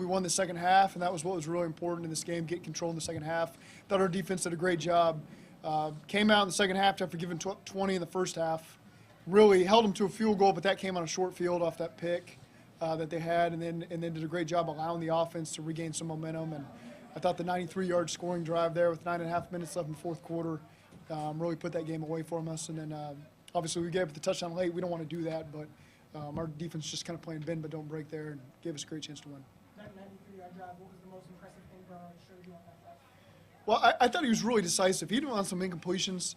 won the second half, and that was what was really important in this game, get control in the second half. Thought our defense did a great job. Came out in the second half after giving 20 in the first half. Really held them to a field goal, but that came on a short field off that pick that they had, and then did a great job allowing the offense to regain some momentum. And I thought the 93-yard scoring drive there with 9.5 minutes left in the fourth quarter really put that game away from us. And then obviously we gave up the touchdown late. We don't want to do that, but our defense just kind of playing bend but don't break there and gave us a great chance to win. That 93-yard drive, what was the most impressive thing Burrow showed you on that drive? Well, I thought he was really decisive. He did on some incompletions.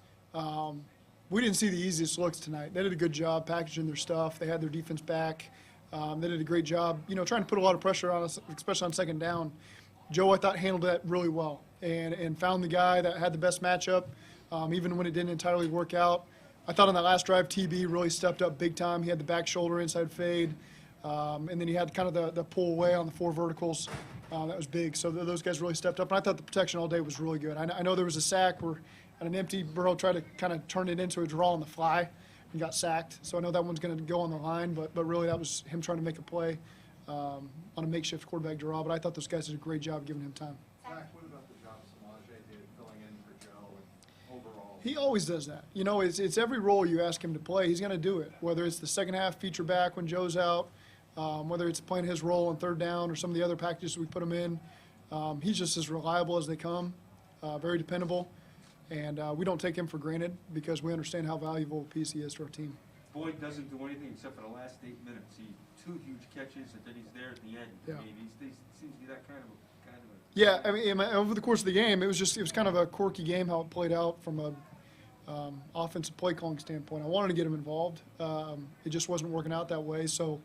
We didn't see the easiest looks tonight. They did a good job packaging their stuff. They had their defense back. They did a great job, trying to put a lot of pressure on us, especially on second down. Joe, I thought, handled that really well and found the guy that had the best matchup, even when it didn't entirely work out. I thought on that last drive, TB really stepped up big time. He had the back shoulder inside fade, and then he had kind of the pull away on the 4 verticals. That was big. So those guys really stepped up. And I thought the protection all day was really good. I know there was a sack where at an empty, Burrow tried to kind of turn it into a draw on the fly and got sacked. So I know that one's going to go on the line, but really that was him trying to make a play on a makeshift quarterback draw. But I thought those guys did a great job giving him time. Zac, what about the job Samaje did filling in for Joe and overall? He always does that. It's every role you ask him to play, he's going to do it. Whether it's the second half feature back when Joe's out, whether it's playing his role on third down or some of the other packages we put him in. He's just as reliable as they come, very dependable. And we don't take him for granted because we understand how valuable a piece he is to our team. Boyd doesn't do anything except for the last 8 minutes. He 2 huge catches, and then he's there at the end. Yeah. I mean, he seems to be that kind of a. Yeah, I mean, over the course of the game, it was kind of a quirky game how it played out from a offensive play calling standpoint. I wanted to get him involved. It just wasn't working out that way. So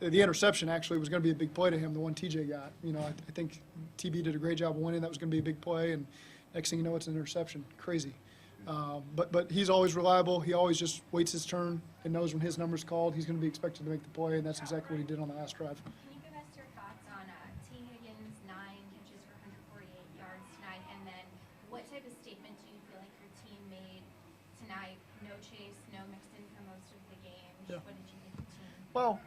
the interception actually was going to be a big play to him, the one TJ got. I think TB did a great job of winning. That was going to be a big play, and next thing you know, it's an interception. Crazy. But he's always reliable. He always just waits his turn and knows when his number's called, he's going to be expected to make the play, and that's exactly what he did on the last drive. Can you give us your thoughts on T. Higgins' 9 catches for 148 yards tonight, and then what type of statement do you feel like your team made tonight? No Chase, no Mixon for most of the game. Yeah. What did you think the team? Well,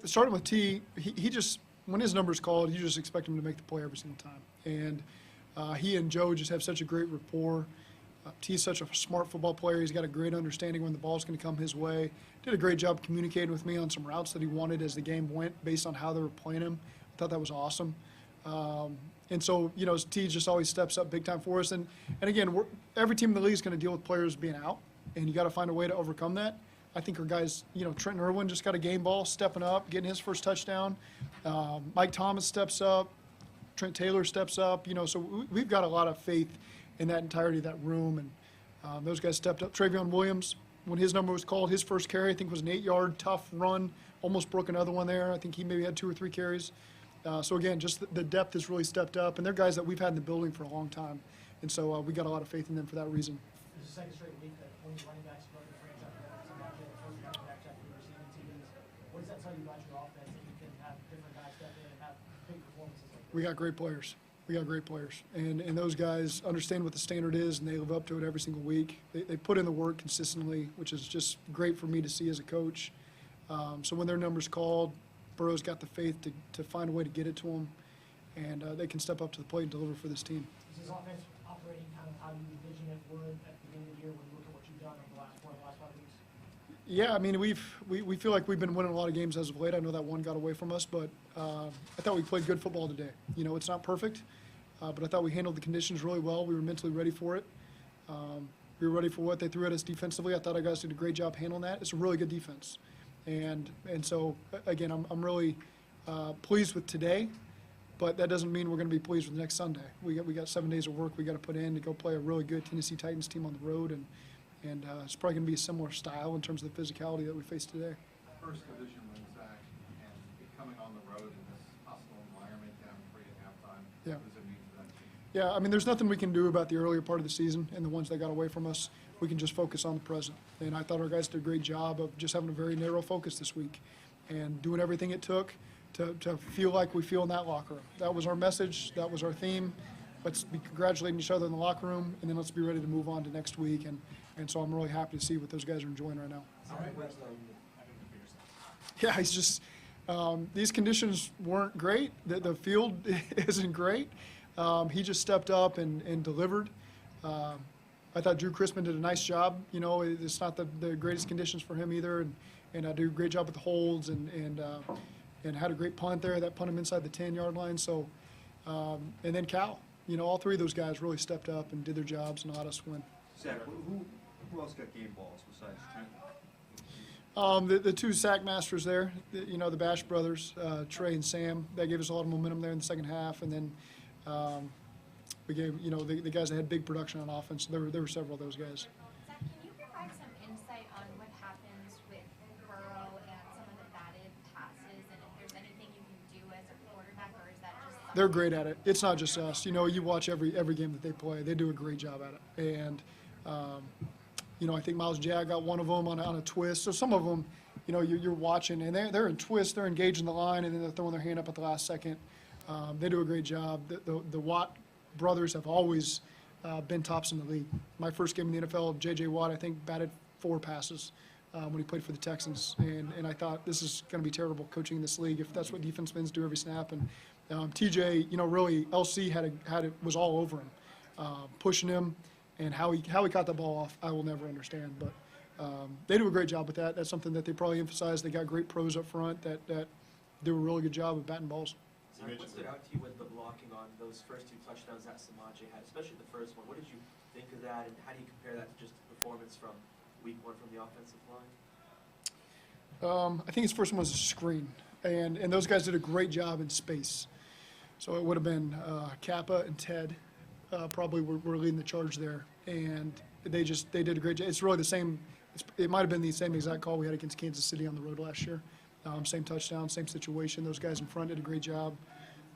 starting with T, he just, when his number's called, you just expect him to make the play every single time. And he and Joe just have such a great rapport. T's such a smart football player. He's got a great understanding when the ball's going to come his way. Did a great job communicating with me on some routes that he wanted as the game went based on how they were playing him. I thought that was awesome. And so, T just always steps up big time for us. And again, every team in the league is going to deal with players being out, and you got to find a way to overcome that. I think our guys, Trenton Irwin just got a game ball, stepping up, getting his first touchdown. Mike Thomas steps up. Trent Taylor steps up. So we've got a lot of faith in that entirety of that room, and those guys stepped up. Travion Williams, when his number was called, his first carry, I think, was an 8-yard tough run, almost broke another one there. I think he maybe had 2 or 3 carries. So again, just the depth has really stepped up, and they're guys that we've had in the building for a long time, and so we got a lot of faith in them for that reason. This is the second straight week that one of the running backs broke the franchise record. Samaje, the first running back check for receiving TDs. What does that tell you about your offense, that you can have different guys step in and have big performances like this? We got great players. And those guys understand what the standard is, and they live up to it every single week. They put in the work consistently, which is just great for me to see as a coach. So when their number's called, Burrow's got the faith to find a way to get it to them, and they can step up to the plate and deliver for this team. Is this offense operating kind of how you envision it would at the beginning of the year when you look at what you've done over the last 5 weeks? Yeah, I mean, we feel like we've been winning a lot of games as of late. I know that one got away from us, but I thought we played good football today. It's not perfect, but I thought we handled the conditions really well. We were mentally ready for it. We were ready for what they threw at us defensively. I thought our guys did a great job handling that. It's a really good defense. And so, again, I'm really pleased with today, but that doesn't mean we're going to be pleased with next Sunday. We got 7 days of work we got to put in to go play a really good Tennessee Titans team on the road, and it's probably going to be a similar style in terms of the physicality that we face today. First division win, Zac, and coming on the road in this hostile environment, down 3 at halftime. Yeah. What does it mean for that team? Yeah, I mean, there's nothing we can do about the earlier part of the season and the ones that got away from us. We can just focus on the present. And I thought our guys did a great job of just having a very narrow focus this week and doing everything it took to feel like we feel in that locker room. That was our message. That was our theme. Let's be congratulating each other in the locker room, and then let's be ready to move on to next week. And so I'm really happy to see what those guys are enjoying right now. All right. Yeah, he's just These conditions weren't great. The field isn't great. He just stepped up and delivered. I thought Drew Chrisman did a nice job. You know, it's not the greatest conditions for him either, and I do a great job with the holds and had a great punt there. That put him inside the 10-yard line. So, and then Cal. You know, all three of those guys really stepped up and did their jobs and allowed us to win. Zach, who else got game balls besides Trent? The two sack masters there, you know, the Bash brothers, Trey and Sam, that gave us a lot of momentum there in the second half. And then we gave, you know, the guys that had big production on offense. There were several of those guys. Zach, can you provide some insight on what happens with Burrow and some of the batted passes, and if there's anything you can do as a quarterback, or is that just something? They're great at it. It's not just us. You know, you watch every game that they play. They do a great job at it. And you know, I think Miles Jack got one of them on a twist. So some of them, you know, you're watching, and they're in twist, they're engaging the line, and then they're throwing their hand up at the last second. They do a great job. The Watt brothers have always been tops in the league. My first game in the NFL, J.J. Watt, I think, batted 4 passes when he played for the Texans. And I thought, this is going to be terrible coaching in this league if that's what defensemen do every snap. And T.J., you know, really, LC was all over him, pushing him. And how he caught the ball off, I will never understand. But they do a great job with that. That's something that they probably emphasize. They got great pros up front that do a really good job of batting balls. Zach, what stood out to you with the blocking on those first 2 touchdowns that Samaje had, especially the first one? What did you think of that, and how do you compare that to just the performance from week 1 from the offensive line? I think his first one was a screen, and those guys did a great job in space. So it would have been Kappa and Ted. Probably were leading the charge there, and they did a great job. It's really the same. It might have been the same exact call we had against Kansas City on the road last year. Same touchdown, same situation. Those guys in front did a great job,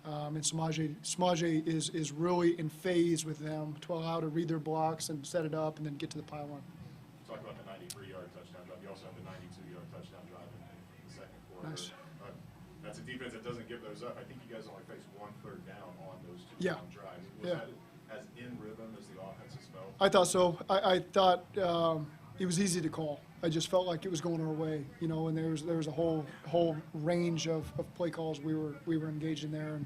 and Samaje is really in phase with them to allow to read their blocks and set it up and then get to the pylon. You talked about the 93-yard touchdown drive. You also have the 92-yard touchdown drive in the second quarter. Nice. That's a defense that doesn't give those up. I think you guys only faced 1 third down on those 2 Yeah. long drives. Was Yeah. that as in rhythm as the offense has felt? I thought so. I thought it was easy to call. I just felt like it was going our way, you know. And there was a whole range of play calls we were engaged in there, and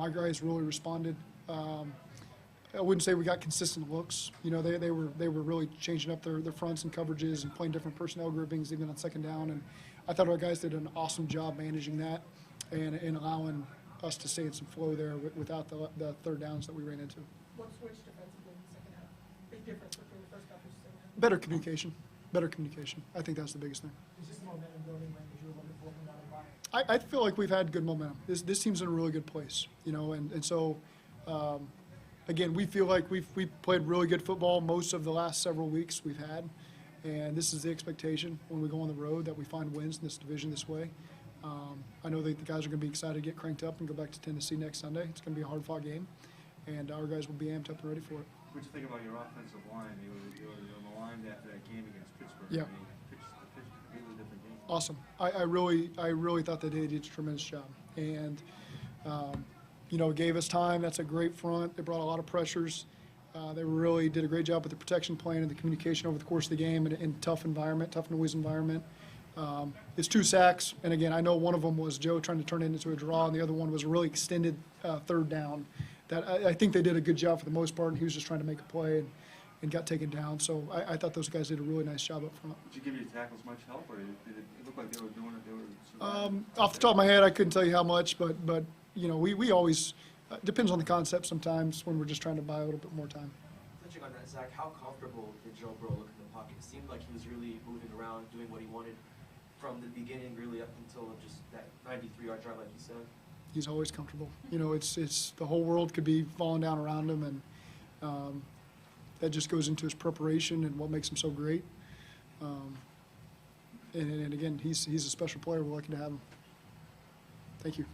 our guys really responded. I wouldn't say we got consistent looks. You know, they were really changing up their fronts and coverages and playing different personnel groupings even on second down. And I thought our guys did an awesome job managing that and allowing us to stay in some flow there without the third downs that we ran into. What switched defensively in the second half? Big difference between the first half and the second half? Better communication. I think that's the biggest thing. Is this momentum building when you were looking for from that environment? I feel like we've had good momentum. This team's in a really good place, you know, and so, again, we feel like we've played really good football most of the last several weeks we've had, and this is the expectation when we go on the road that we find wins in this division this way. I know that the guys are going to be excited to get cranked up and go back to Tennessee next Sunday. It's going to be a hard-fought game, and our guys will be amped up and ready for it. What'd you think about your offensive line? You were maligned after that game against Pittsburgh. Yeah. I mean, pitched a completely different game. Awesome. I really thought they did a tremendous job, and you know, gave us time. That's a great front. They brought a lot of pressures. They really did a great job with the protection plan and the communication over the course of the game in tough environment, tough noise environment. It's 2 sacks, and again, I know one of them was Joe trying to turn it into a draw, and the other one was a really extended third down. That I think they did a good job for the most part, and he was just trying to make a play and got taken down. So I thought those guys did a really nice job up front. Did you give your tackles much help, or did it look like they were doing it? They were surviving? Off the top of my head, I couldn't tell you how much, but you know, we always depends on the concept sometimes when we're just trying to buy a little bit more time. Touching on that, Zach, how comfortable did Joe Burrow look in the pocket? It seemed like he was really moving around, doing what he wanted from the beginning, really up until just that 93-yard drive, like you said. He's always comfortable. You know, it's the whole world could be falling down around him, and that just goes into his preparation and what makes him so great. And again, he's a special player. We're lucky to have him. Thank you.